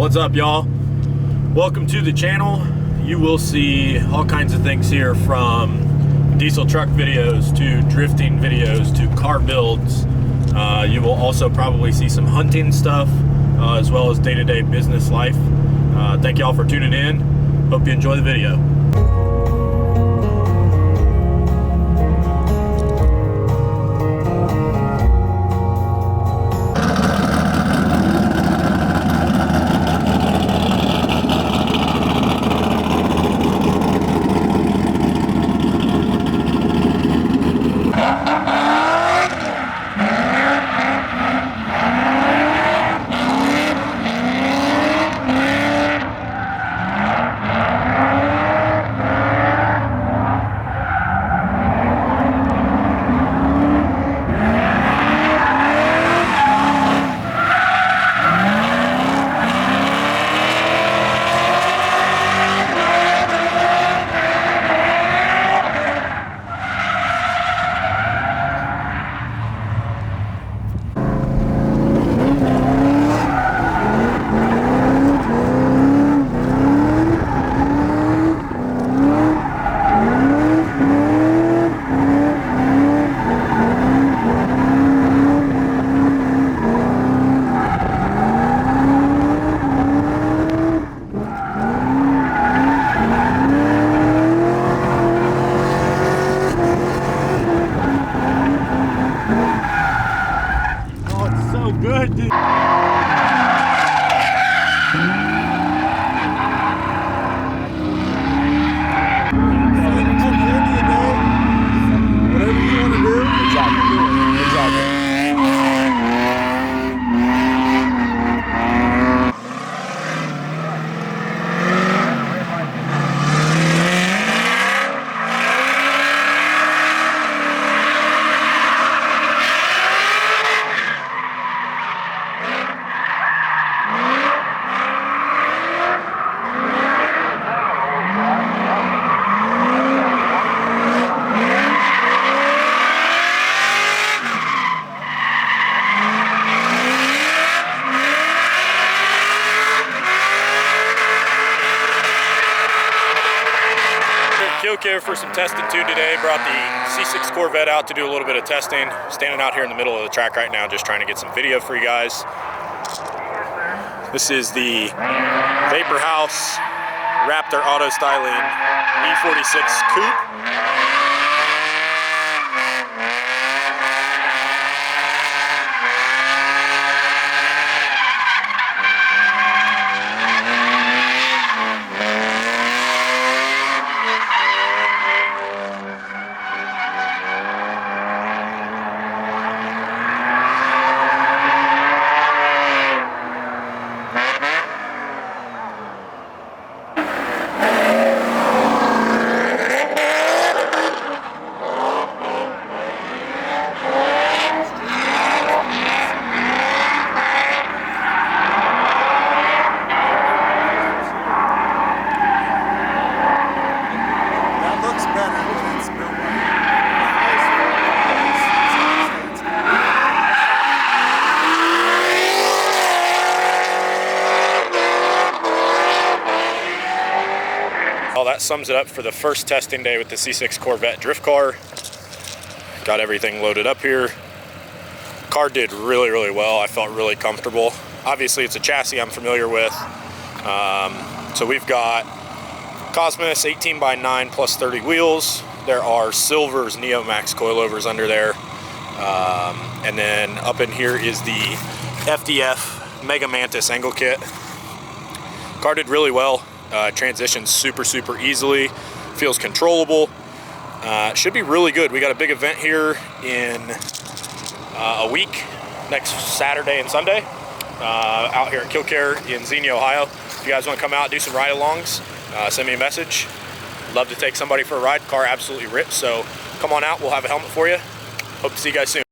What's up, y'all? Welcome to the channel. You will see all kinds of things here, from diesel truck videos to drifting videos to car builds. You will also probably see some hunting stuff as well as day-to-day business life. Thank y'all for tuning in. Hope you enjoy the video. Good, dude. Whatever you want to do. Exactly. Here for some testing too today. Brought the C6 Corvette out to do a little bit of testing. Standing out here in the middle of the track right now, just trying to get some video for you guys. This is the Vapor House Raptor Auto Styling E46 Coupe. Well, that sums it up for the first testing day with the C6 Corvette drift car. Got everything loaded up here. Car did really well. I felt really comfortable. Obviously, it's a chassis I'm familiar with. So we've got Cosmos 18x9 plus 30 wheels. There are Silver's Neomax coilovers under there. And then up in here is the FDF Mega Mantis angle kit. Car did really well. Transitions super easily, feels controllable. Should be really good. We got a big event here in a week, next Saturday and Sunday, out here at Killcare in Xenia, Ohio. If you guys want to come out, do some ride-alongs, send me a message. Love to take somebody for a ride. Car absolutely rips, so come on out. We'll have a helmet for you. Hope to see you guys soon.